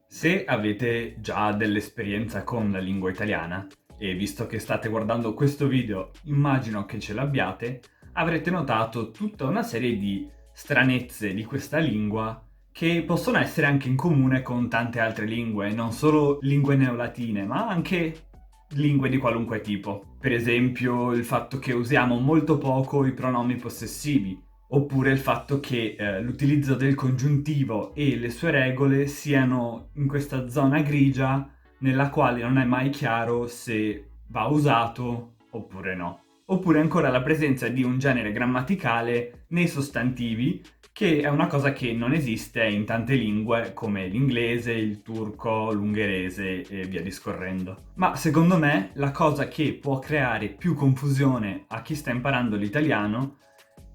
Se avete già dell'esperienza con la lingua italiana, e visto che state guardando questo video, immagino che ce l'abbiate, avrete notato tutta una serie di stranezze di questa lingua che possono essere anche in comune con tante altre lingue, non solo lingue neolatine, ma anche lingue di qualunque tipo. Per esempio, il fatto che usiamo molto poco i pronomi possessivi, oppure il fatto che l'utilizzo del congiuntivo e le sue regole siano in questa zona grigia nella quale non è mai chiaro se va usato oppure no. Oppure ancora la presenza di un genere grammaticale nei sostantivi, che è una cosa che non esiste in tante lingue come l'inglese, il turco, l'ungherese e via discorrendo. Ma secondo me la cosa che può creare più confusione a chi sta imparando l'italiano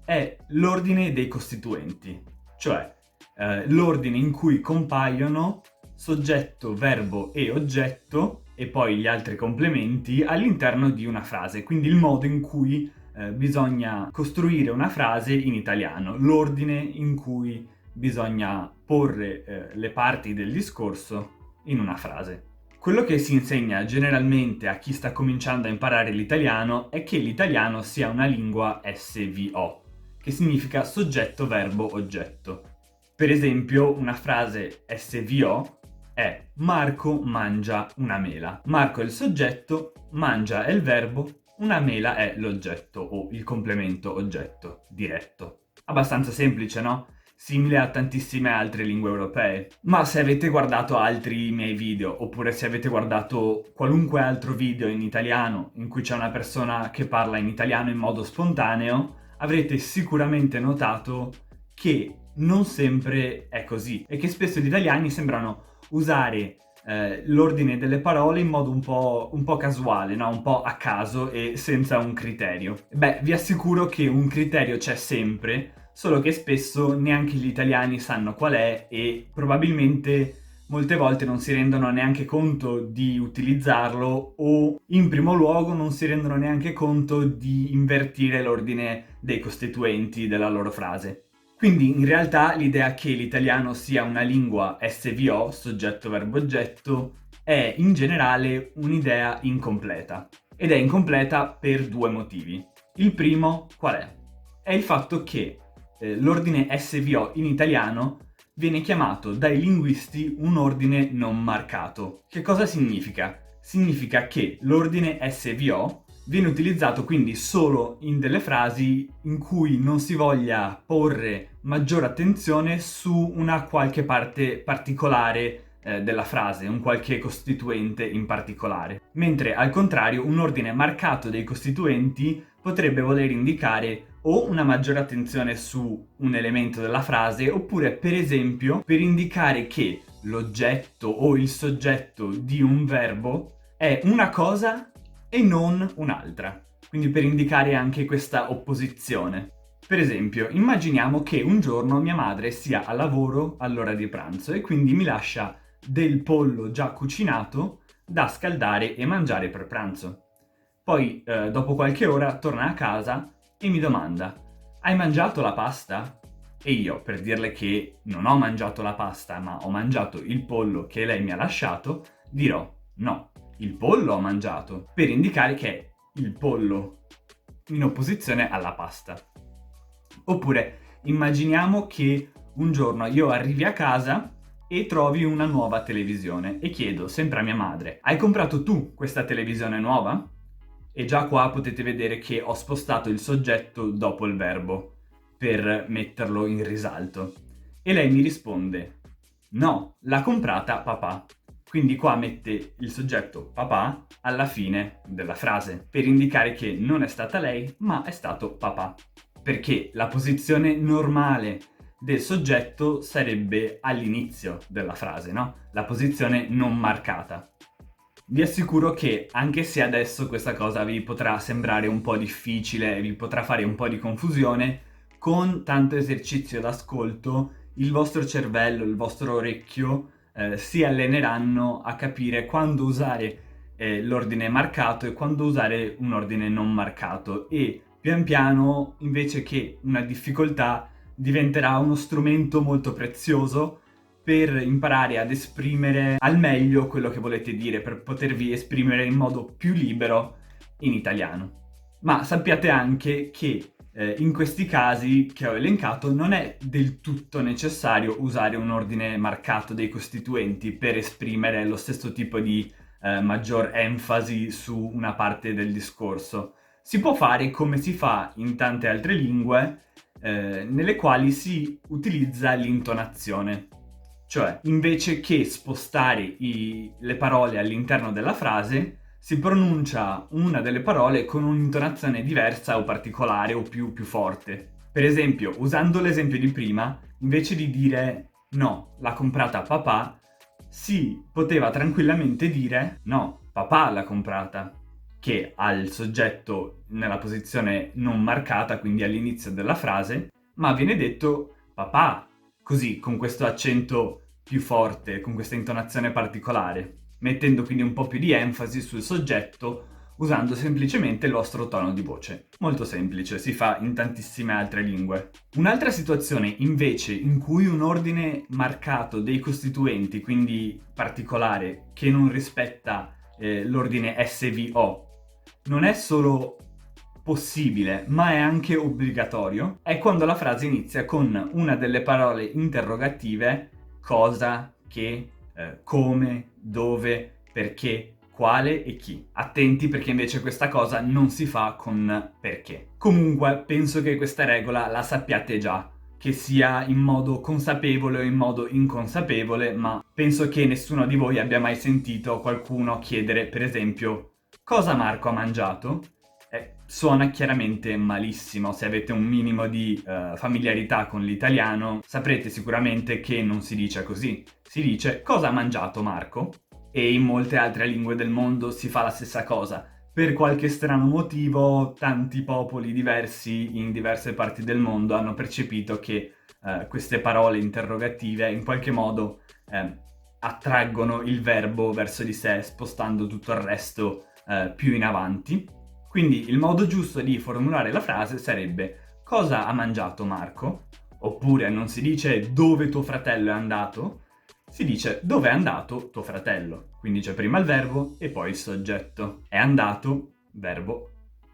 è l'ordine dei costituenti, cioè l'ordine in cui compaiono soggetto, verbo e oggetto e poi gli altri complementi all'interno di una frase, quindi il modo in cui bisogna costruire una frase in italiano, l'ordine in cui bisogna porre le parti del discorso in una frase. Quello che si insegna generalmente a chi sta cominciando a imparare l'italiano è che l'italiano sia una lingua SVO, che significa soggetto, verbo, oggetto. Per esempio, una frase SVO è Marco mangia una mela. Marco è il soggetto, mangia è il verbo, una mela è l'oggetto o il complemento oggetto diretto. Abbastanza semplice, no? Simile a tantissime altre lingue europee. Ma se avete guardato altri miei video, oppure se avete guardato qualunque altro video in italiano in cui c'è una persona che parla in italiano in modo spontaneo, avrete sicuramente notato che non sempre è così e che spesso gli italiani sembrano usare l'ordine delle parole in modo un po' casuale, no? Un po' a caso e senza un criterio. Beh, vi assicuro che un criterio c'è sempre, solo che spesso neanche gli italiani sanno qual è e probabilmente molte volte non si rendono neanche conto di utilizzarlo o in primo luogo non si rendono neanche conto di invertire l'ordine dei costituenti della loro frase. Quindi in realtà l'idea che l'italiano sia una lingua SVO, soggetto, verbo, oggetto, è in generale un'idea incompleta. Ed è incompleta per due motivi. Il primo qual è? È il fatto che l'ordine SVO in italiano viene chiamato dai linguisti un ordine non marcato. Che cosa significa? Significa che l'ordine SVO viene utilizzato quindi solo in delle frasi in cui non si voglia porre maggiore attenzione su una qualche parte particolare della frase, un qualche costituente in particolare. Mentre al contrario un ordine marcato dei costituenti potrebbe voler indicare o una maggiore attenzione su un elemento della frase, oppure per esempio per indicare che l'oggetto o il soggetto di un verbo è una cosa e non un'altra. Quindi per indicare anche questa opposizione. Per esempio, immaginiamo che un giorno mia madre sia a lavoro all'ora di pranzo e quindi mi lascia del pollo già cucinato da scaldare e mangiare per pranzo. Poi, dopo qualche ora, torna a casa e mi domanda: hai mangiato la pasta? E io, per dirle che non ho mangiato la pasta, ma ho mangiato il pollo che lei mi ha lasciato, dirò: no, il pollo ho mangiato, per indicare che è il pollo in opposizione alla pasta. Oppure, immaginiamo che un giorno io arrivi a casa e trovi una nuova televisione e chiedo sempre a mia madre: hai comprato tu questa televisione nuova? E già qua potete vedere che ho spostato il soggetto dopo il verbo per metterlo in risalto. E lei mi risponde: no, l'ha comprata papà. Quindi qua mette il soggetto papà alla fine della frase per indicare che non è stata lei, ma è stato papà. Perché la posizione normale del soggetto sarebbe all'inizio della frase, no? La posizione non marcata. Vi assicuro che anche se adesso questa cosa vi potrà sembrare un po' difficile, vi potrà fare un po' di confusione, con tanto esercizio d'ascolto il vostro cervello, il vostro orecchio si alleneranno a capire quando usare l'ordine marcato e quando usare un ordine non marcato e pian piano invece che una difficoltà diventerà uno strumento molto prezioso per imparare ad esprimere al meglio quello che volete dire, per potervi esprimere in modo più libero in italiano. Ma sappiate anche che in questi casi che ho elencato non è del tutto necessario usare un ordine marcato dei costituenti per esprimere lo stesso tipo di maggior enfasi su una parte del discorso. Si può fare come si fa in tante altre lingue, nelle quali si utilizza l'intonazione. Cioè, invece che spostare le parole all'interno della frase, si pronuncia una delle parole con un'intonazione diversa o particolare o più forte. Per esempio, usando l'esempio di prima, invece di dire no, l'ha comprata papà, si poteva tranquillamente dire no, papà l'ha comprata, che ha il soggetto nella posizione non marcata, quindi all'inizio della frase, ma viene detto papà, così, con questo accento più forte, con questa intonazione particolare, mettendo quindi un po' più di enfasi sul soggetto, usando semplicemente il vostro tono di voce. Molto semplice, si fa in tantissime altre lingue. Un'altra situazione, invece, in cui un ordine marcato dei costituenti, quindi particolare, che non rispetta l'ordine SVO, non è solo possibile, ma è anche obbligatorio, è quando la frase inizia con una delle parole interrogative: cosa, che, come, dove, perché, quale e chi. Attenti, perché invece questa cosa non si fa con perché. Comunque, penso che questa regola la sappiate già, che sia in modo consapevole o in modo inconsapevole, ma penso che nessuno di voi abbia mai sentito qualcuno chiedere, per esempio, cosa Marco ha mangiato? Suona chiaramente malissimo. Se avete un minimo di familiarità con l'italiano, saprete sicuramente che non si dice così. Si dice cosa ha mangiato Marco? E in molte altre lingue del mondo si fa la stessa cosa. Per qualche strano motivo, tanti popoli diversi in diverse parti del mondo hanno percepito che queste parole interrogative in qualche modo attraggono il verbo verso di sé, spostando tutto il resto più in avanti. Quindi il modo giusto di formulare la frase sarebbe: cosa ha mangiato Marco? Oppure non si dice dove tuo fratello è andato, si dice dove è andato tuo fratello. Quindi c'è prima il verbo e poi il soggetto. È andato, verbo,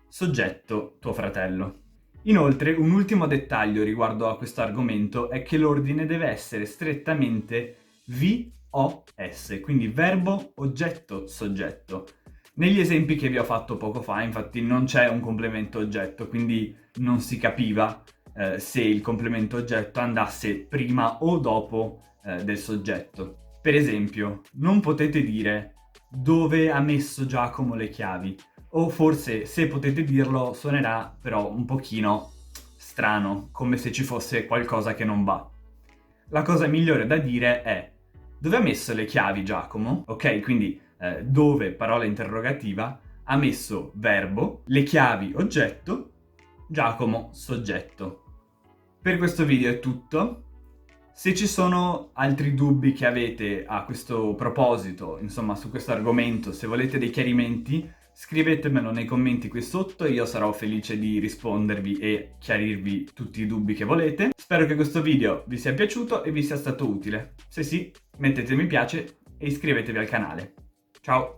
soggetto, tuo fratello. Inoltre, un ultimo dettaglio riguardo a questo argomento è che l'ordine deve essere strettamente VOS, quindi verbo, oggetto, soggetto. Negli esempi che vi ho fatto poco fa, infatti, non c'è un complemento oggetto, quindi non si capiva se il complemento oggetto andasse prima o dopo del soggetto. Per esempio, non potete dire dove ha messo Giacomo le chiavi, o forse, se potete dirlo, suonerà però un pochino strano, come se ci fosse qualcosa che non va. La cosa migliore da dire è: dove ha messo le chiavi Giacomo? Ok, quindi dove, parola interrogativa, ha messo verbo, le chiavi oggetto, Giacomo soggetto. Per questo video è tutto. Se ci sono altri dubbi che avete a questo proposito, insomma su questo argomento, se volete dei chiarimenti, scrivetemelo nei commenti qui sotto e io sarò felice di rispondervi e chiarirvi tutti i dubbi che volete. Spero che questo video vi sia piaciuto e vi sia stato utile. Se sì, mettete mi piace e iscrivetevi al canale. Ciao!